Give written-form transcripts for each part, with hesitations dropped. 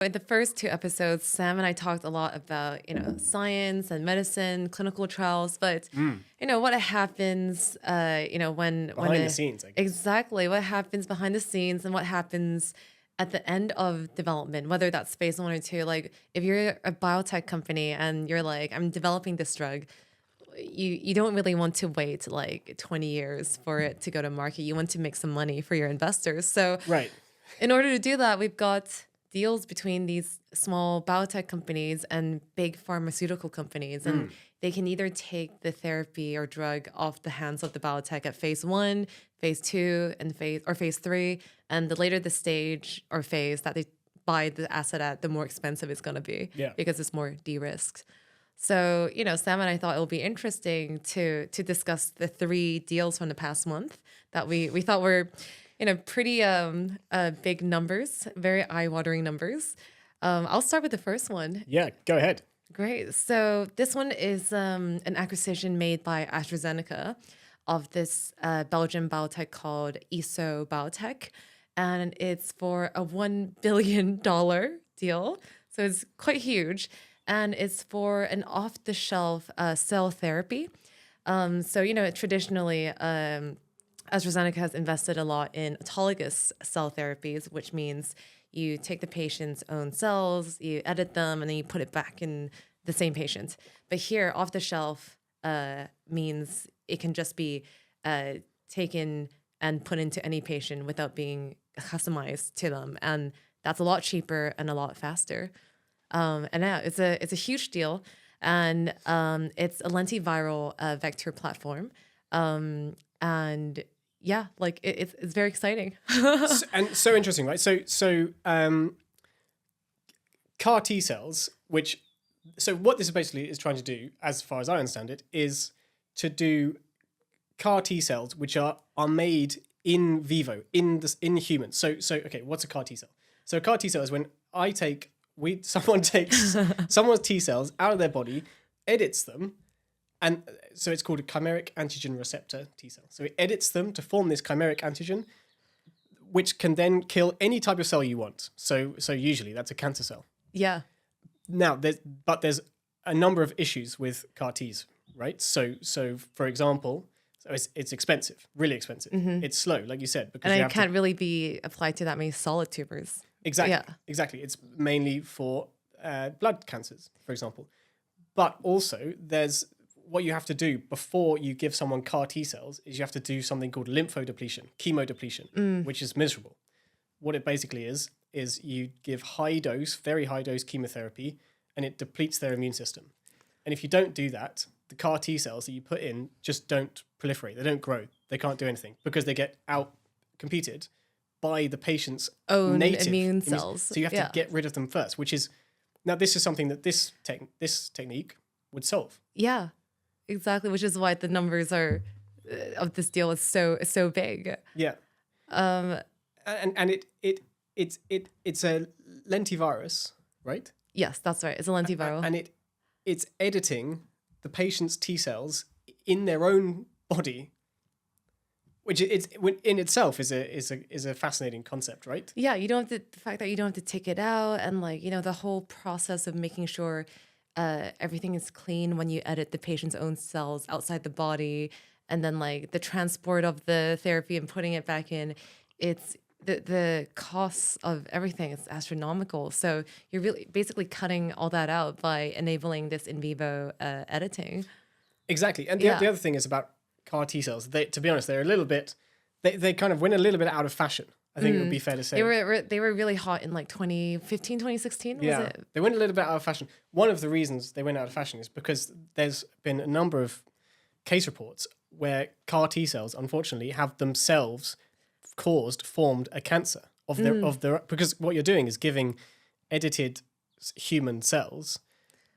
In the first two episodes, Sam and I talked a lot about, science and medicine, clinical trials, but what happens, when Behind the scenes, I guess. exactly what happens behind the scenes and what happens at the end of development, whether that's phase 1 or 2. Like if you're a biotech company and you're like, I'm developing this drug, you don't really want to wait like 20 years for it to go to market. You want to make some money for your investors. So Right. in order to do that, we've got deals between these small biotech companies and big pharmaceutical companies. And they can either take the therapy or drug off the hands of the biotech at phase 1, phase 2, and phase 3. And the later the stage or phase that they buy the asset at, the more expensive it's going to be because it's more de-risked. So, Sam and I thought it would be interesting to discuss the 3 deals from the past month that we thought were pretty big numbers, very eye-watering numbers. I'll start with the first one. Yeah, go ahead. Great. So this one is an acquisition made by AstraZeneca of this Belgian biotech called EsoBiotec. And it's for a $1 billion deal. So it's quite huge. And it's for an off-the-shelf cell therapy. Traditionally, AstraZeneca has invested a lot in autologous cell therapies, which means you take the patient's own cells, you edit them, and then you put it back in the same patient. But here, off the shelf means it can just be taken and put into any patient without being customized to them. And that's a lot cheaper and a lot faster. And yeah, it's a huge deal. And it's a lentiviral vector platform. And yeah, like it's very exciting. And so interesting, right? So CAR T cells, so what this basically is trying to do, as far as I understand it, is to do CAR T cells which are made in vivo in humans. So okay, what's a CAR T cell? So a CAR T cell is when someone takes someone's T cells out of their body, edits them. And so it's called a chimeric antigen receptor T cell. So it edits them to form this chimeric antigen, which can then kill any type of cell you want. So usually that's a cancer cell. Yeah. Now, there's a number of issues with CAR Ts, right? So for example, it's expensive, really expensive. Mm-hmm. It's slow, like you said, because and it can't really be applied to that many solid tumors. Exactly. Yeah. Exactly. It's mainly for blood cancers, for example. But also, what you have to do before you give someone CAR T cells is you have to do something called lymphodepletion, chemodepletion, which is miserable. What it basically is you give very high dose chemotherapy, and it depletes their immune system. And if you don't do that, the CAR T cells that you put in just don't proliferate. They don't grow. They can't do anything because they get out-competed by the patient's own native immune cells. So you have to get rid of them first, which is, now this is something that this technique would solve. Yeah, exactly. Which is why the numbers of this deal is so big. Yeah. And it's a lentivirus, right? Yes, that's right. It's a lentiviral. And it's editing the patient's T cells in their own body, which in itself is a fascinating concept, right? Yeah, the fact that you don't have to take it out, and the whole process of making sure everything is clean when you edit the patient's own cells outside the body, and then the transport of the therapy and putting it back in. It's the costs of everything is astronomical. So you're really basically cutting all that out by enabling this in vivo editing. Exactly. And the other thing is about CAR T cells. To be honest, they're a little bit, they kind of went a little bit out of fashion. I think it would be fair to say. They were really hot in 2015, 2016, was it? They went a little bit out of fashion. One of the reasons they went out of fashion is because there's been a number of case reports where CAR T cells, unfortunately, have themselves formed a cancer of their because what you're doing is giving edited human cells,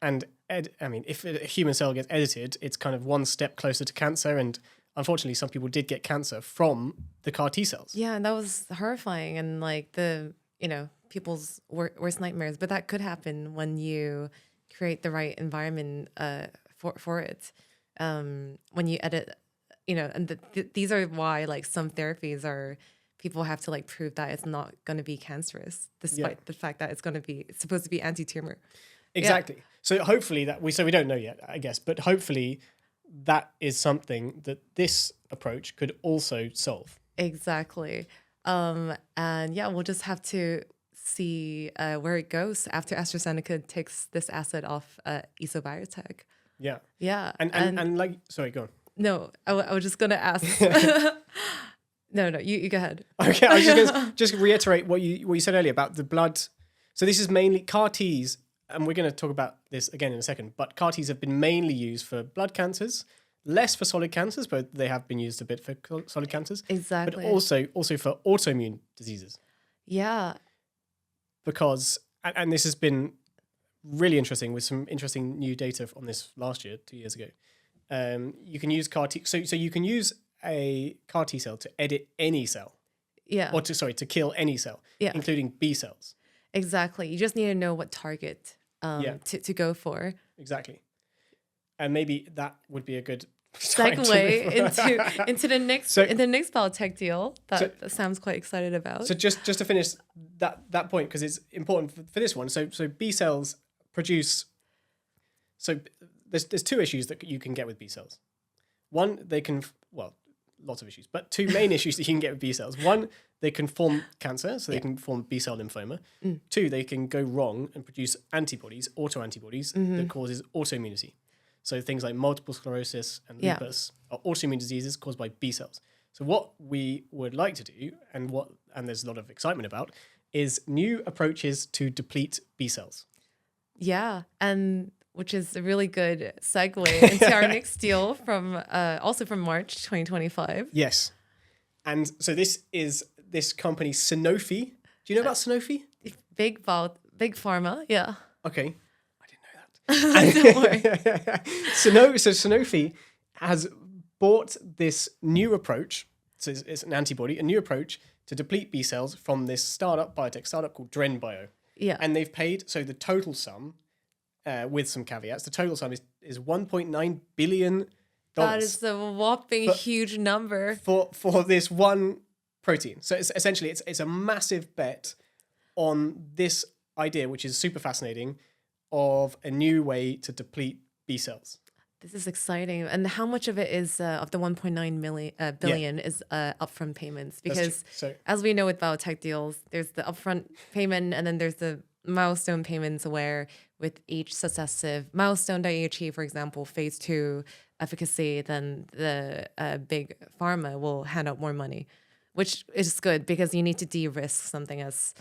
and if a human cell gets edited, it's kind of one step closer to cancer, and unfortunately some people did get cancer from the CAR T cells. Yeah, and that was horrifying, and the people's worst nightmares. But that could happen when you create the right environment for it. When you edit, and these are why some therapies are people have to like prove that it's not going to be cancerous, despite the fact that it's supposed to be anti-tumor. Exactly. Yeah. So hopefully we don't know yet, I guess, but hopefully that is something that this approach could also solve. Exactly. And yeah, we'll just have to see where it goes after AstraZeneca takes this asset off EsoBiotec. Yeah. Yeah. And like, sorry, go on. No, I was just going to ask. No, you go ahead. Okay, I was just going to just reiterate what you said earlier about the blood. So this is mainly CAR Ts, and we're going to talk about this again in a second, but CAR Ts have been mainly used for blood cancers, less for solid cancers, but they have been used a bit for solid cancers. Exactly. But also for autoimmune diseases. Yeah. Because, and this has been really interesting with some interesting new data on this last year, 2 years ago. You can use CAR T, so you can use a CAR T cell to edit any cell. Yeah. Or to kill any cell, including B cells. Exactly. You just need to know what target to go for. Exactly. And maybe that would be a good segue into the next biotech deal that Sam's quite excited about. So just to finish that point, because it's important for this one. So B cells produce. So there's two issues that you can get with B cells. One, they can lots of issues, but two main issues that you can get with B cells. One, they can form cancer, so they can form B cell lymphoma. Two, they can go wrong and produce antibodies, autoantibodies that causes autoimmunity. So things like multiple sclerosis and lupus are autoimmune diseases caused by B cells. So what we would like to do, and there's a lot of excitement about, is new approaches to deplete B cells. Yeah, and which is a really good segue into our next deal from also from March 2025. Yes. And so this is this company, Sanofi. Do you know about Sanofi? Big pharma, yeah. Okay. I didn't know that. Don't worry. So Sanofi has bought this new approach. So it's an antibody, a new approach to deplete B cells from this biotech startup called DrenBio. Yeah. And they've paid, so the total sum, with some caveats, the total sum is $1.9 billion. That is a whopping huge number. For this one protein. So it's essentially it's a massive bet on this idea, which is super fascinating, of a new way to deplete B cells. This is exciting. And how much of it is of the 1.9 billion is upfront payments? Because as we know with biotech deals, there's the upfront payment and then there's the milestone payments where with each successive milestone that you achieve, for example, phase 2 efficacy, then the big pharma will hand out more money, which is good because you need to de-risk something as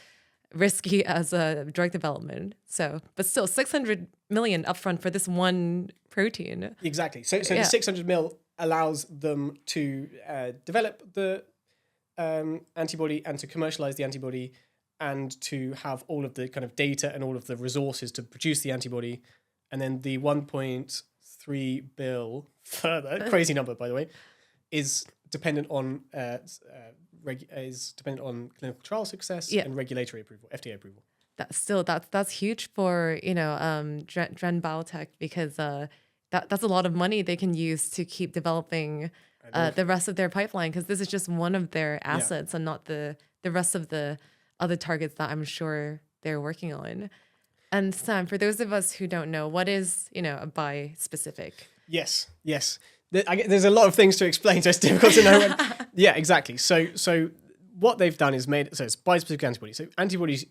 risky as a drug development. So, but still 600 million upfront for this one protein. Exactly. So the 600 mil allows them to develop the antibody and to commercialize the antibody and to have all of the kind of data and all of the resources to produce the antibody. And then the 1.3 bill further, crazy number, by the way, is dependent on clinical trial success and regulatory approval, FDA approval. That's huge for DrenBio because that's a lot of money they can use to keep developing the rest of their pipeline, because this is just one of their assets and not the rest of the other targets that I'm sure they're working on. And Sam, for those of us who don't know, what is a bispecific? Yes. There's a lot of things to explain, so it's difficult to know. Yeah, exactly. So what they've done is it's bispecific antibodies. So antibodies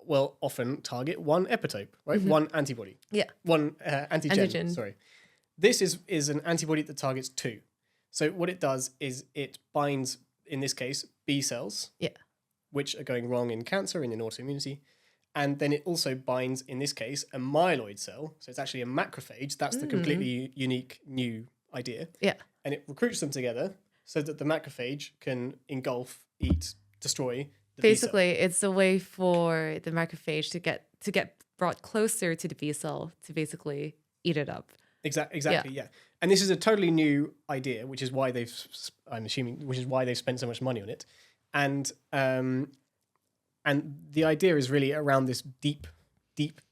will often target one epitope, right? Mm-hmm. One antibody. Yeah. One antigen. Sorry. This is an antibody that targets two. So what it does is it binds, in this case, B cells, which are going wrong in cancer and in autoimmunity. And then it also binds, in this case, a myeloid cell. So it's actually a macrophage. That's the completely unique new idea. Yeah. And it recruits them together so that the macrophage can engulf, eat, destroy the Basically, B cell. It's a way for the macrophage to get brought closer to the B cell to basically eat it up. Exactly, yeah. And this is a totally new idea, which is why they've spent so much money on it. And the idea is really around this deep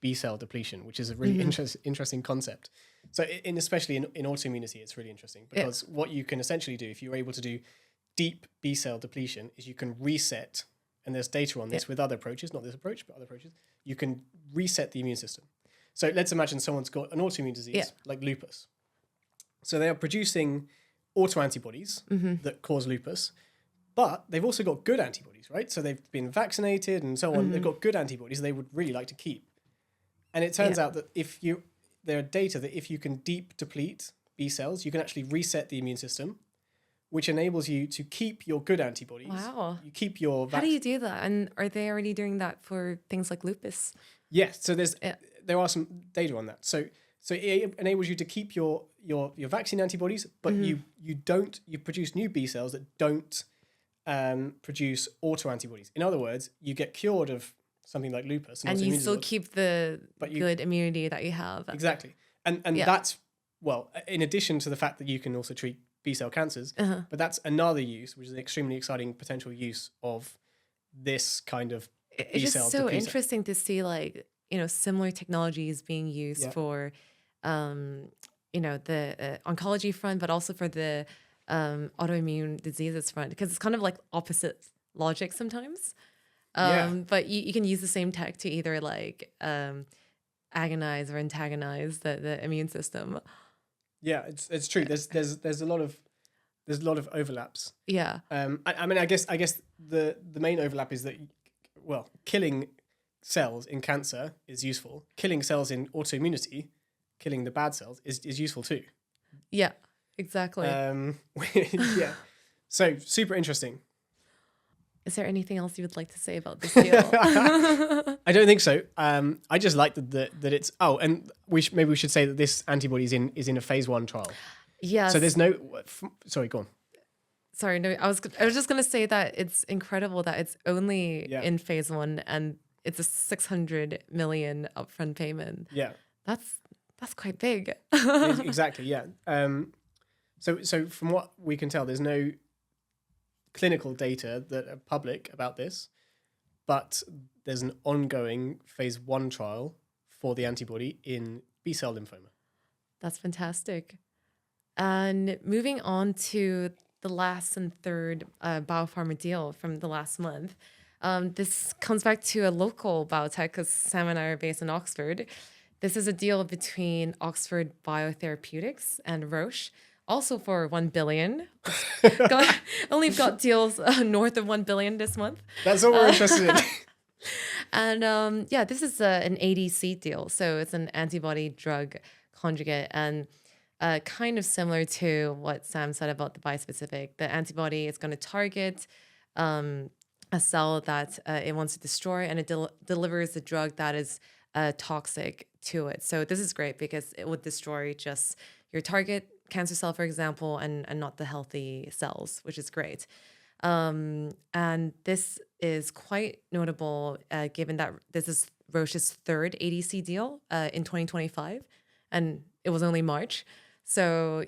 B cell depletion, which is a really interesting concept. So especially in autoimmunity, it's really interesting because what you can essentially do, if you're able to do deep B cell depletion is you can reset, and there's data on this with other approaches, not this approach, but other approaches. You can reset the immune system. So let's imagine someone's got an autoimmune disease like lupus. So they are producing autoantibodies that cause lupus, but they've also got good antibodies, right? So they've been vaccinated and so on. They've got good antibodies they would really like to keep. And it turns out that there are data that if you can deep deplete B cells, you can actually reset the immune system, which enables you to keep your good antibodies. Wow. You keep your... How do you do that? And are they already doing that for things like lupus? Yes. So there are some data on that. So it enables you to keep your vaccine antibodies, but you produce new B cells that don't produce autoantibodies. In other words, you get cured of something like lupus. And you still keep the good immunity that you have. Exactly. And that's, well, in addition to the fact that you can also treat B cell cancers, but that's another use, which is an extremely exciting potential use of this kind of B cell. It's just so interesting to see similar technologies being used for, the oncology front, but also for the autoimmune diseases front, because it's kind of like opposite logic sometimes. But you can use the same tech to either agonize or antagonize the immune system. Yeah, it's true. There's a lot of overlaps. Yeah. I mean, I guess the main overlap is that, well, killing cells in cancer is useful. Killing cells in autoimmunity, killing the bad cells is useful too. Yeah, exactly. Yeah. So super interesting. Is there anything else you would like to say about this deal? I don't think so. I just like that it's... Oh, and maybe we should say that this antibody is in a phase 1 trial. Yes. So there's no... Sorry, go on. Sorry, no. I was just going to say that it's incredible that it's only in phase 1 and it's a 600 million upfront payment. Yeah. That's quite big. Exactly, yeah. So from what we can tell, there's no clinical data that are public about this, but there's an ongoing phase 1 trial for the antibody in B-cell lymphoma. That's fantastic. And moving on to the last and third biopharma deal from the last month. This comes back to a local biotech because Sam and I are based in Oxford. This is a deal between Oxford BioTherapeutics and Roche, also for 1 billion. Only got deals north of 1 billion this month. That's what we're interested in. And this is an ADC deal. So it's an antibody drug conjugate, and kind of similar to what Sam said about the bispecific. The antibody is going to target a cell that it wants to destroy, and it delivers the drug that is toxic to it. So this is great because it would destroy just your target cancer cell, for example, and not the healthy cells, which is great. And this is quite notable given that this is Roche's third ADC deal in 2025, and it was only March. So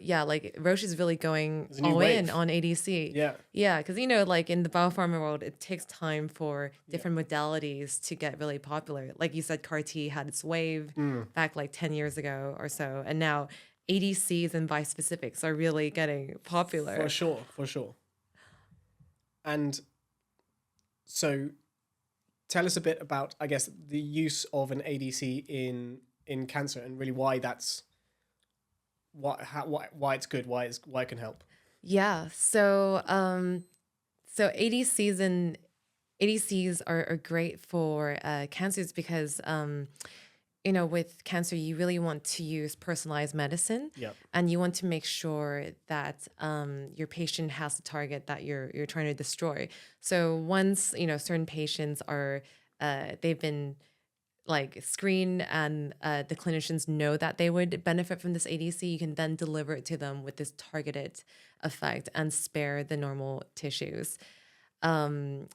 Roche is really going all in on ADC. Yeah, because in the biopharma world, it takes time for different modalities to get really popular. Like you said, CAR T had its wave back 10 years ago or so, and now ADCs and bispecifics are really getting popular. For sure. And so tell us a bit about, I guess, the use of an ADC in cancer and really why that's why it's good, why it can help. Yeah. So ADCs are great for cancers because with cancer, you really want to use personalized medicine, and you want to make sure that your patient has the target that you're trying to destroy. So once certain patients are they've been screened and the clinicians know that they would benefit from this ADC, you can then deliver it to them with this targeted effect and spare the normal tissues. And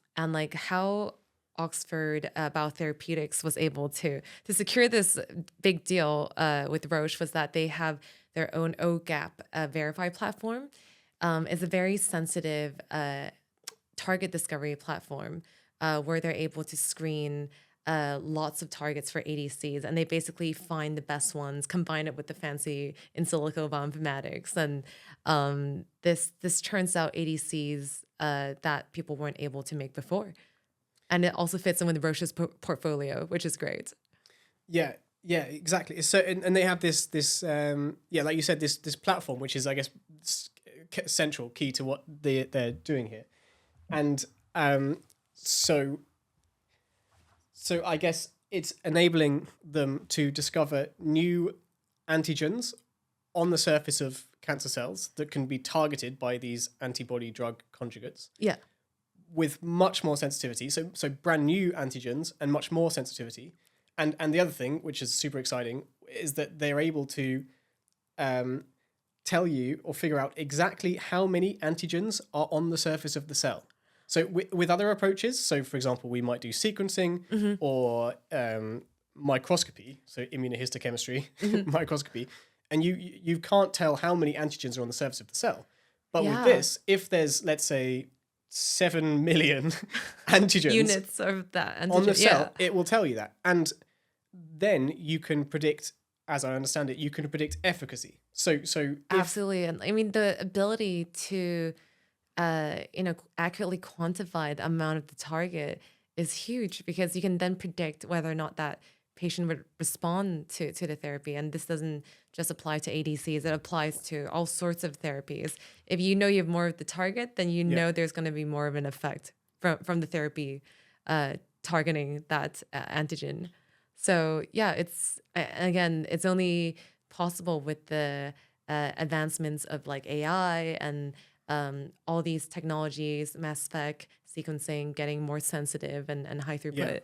how Oxford BioTherapeutics was able to secure this big deal with Roche was that they have their own OGAP Verify platform. It's a very sensitive target discovery platform where they're able to screen lots of targets for ADCs, and they basically find the best ones, combine it with the fancy in silico bioinformatics, and this turns out ADCs that people weren't able to make before, and it also fits in with Roche's portfolio, which is great. Yeah, exactly. So and they have this like you said, this platform, which is, I guess, central key to what they're doing here, and so I guess it's enabling them to discover new antigens on the surface of cancer cells that can be targeted by these antibody drug conjugates. Yeah. With much more sensitivity. So brand new antigens and much more sensitivity. And the other thing, which is super exciting, is that they're able to tell you or figure out exactly how many antigens are on the surface of the cell. So with other approaches, so for example, we might do sequencing or microscopy, so immunohistochemistry, microscopy, and you can't tell how many antigens are on the surface of the cell. But with this, if there's, let's say, 7 million antigens units of that antigen on the cell, it will tell you that. And then you can predict, as I understand it, you can predict efficacy. So absolutely. And I mean, the ability to accurately quantify the amount of the target is huge, because you can then predict whether or not that patient would respond to the therapy. And this doesn't just apply to ADCs, it applies to all sorts of therapies. If you know you have more of the target, then you know there's going to be more of an effect from the therapy targeting that antigen. So yeah, it's only possible with the advancements of like AI and all these technologies, mass spec, sequencing, getting more sensitive and high throughput. Yeah.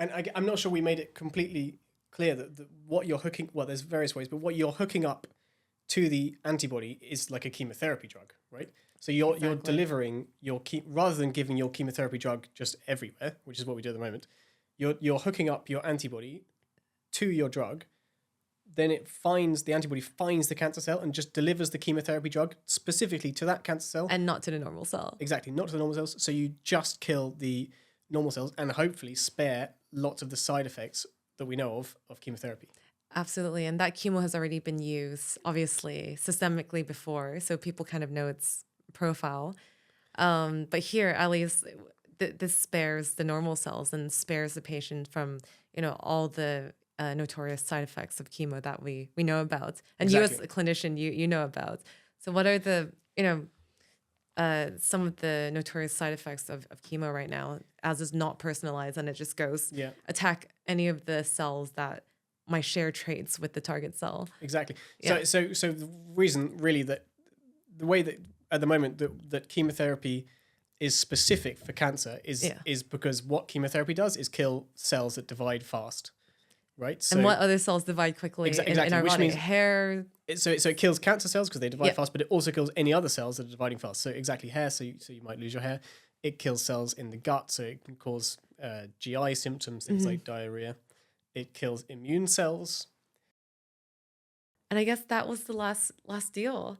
And I'm not sure we made it completely clear that what you're hooking, well, there's various ways, but what you're hooking up to the antibody is like a chemotherapy drug, right? So you're delivering rather than giving your chemotherapy drug just everywhere, which is what we do at the moment, you're hooking up your antibody to your drug. Then the antibody finds the cancer cell and just delivers the chemotherapy drug specifically to that cancer cell. And not to the normal cell. Exactly, not to the normal cells. So you just kill the normal cells and hopefully spare lots of the side effects that we know of chemotherapy. Absolutely. And that chemo has already been used, obviously, systemically before. So people kind of know its profile. But here, at least, this spares the normal cells and spares the patient from, all the notorious side effects of chemo that we know about. And exactly. You as a clinician, you know about. So what are the, some of the notorious side effects of chemo right now, as is not personalized, and it just goes attack any of the cells that might share traits with the target cell. Exactly. Yeah. So the reason really that the way that at the moment that chemotherapy is specific for cancer is because what chemotherapy does is kill cells that divide fast. Right. So, and what other cells divide quickly in our which body? Means hair. So it kills cancer cells because they divide fast, but it also kills any other cells that are dividing fast. So exactly hair. So you might lose your hair. It kills cells in the gut, so it can cause GI symptoms, things like diarrhea. It kills immune cells. And I guess that was the last deal.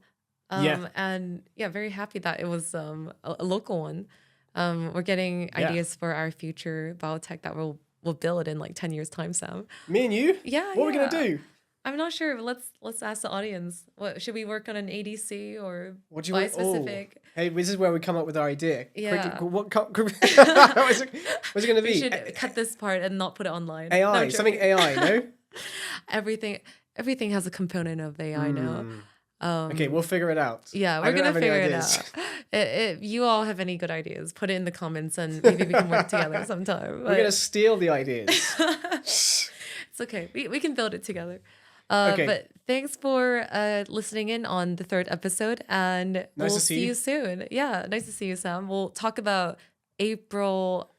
And very happy that it was a local one. We're getting ideas for our future biotech that we'll build in like 10 years time, Sam. Me and you? Yeah. What are we going to do? I'm not sure. Let's ask the audience. What should we work on, an ADC or what do you bispecific? Hey, this is where we come up with our idea. Yeah. What's it going to be? We should cut this part and not put it online. AI, something AI, no? Everything has a component of AI now. Okay, we'll figure it out. Yeah, we're going to figure it out. If you all have any good ideas, put it in the comments and maybe we can work together sometime. We're going to steal the ideas. It's okay. We can build it together. Okay. But thanks for listening in on the 3rd episode, and we'll see you soon. Yeah, nice to see you, Sam. We'll talk about April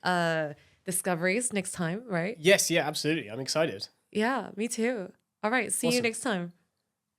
discoveries next time, right? Yes, yeah, absolutely. I'm excited. Yeah, me too. All right, see you next time.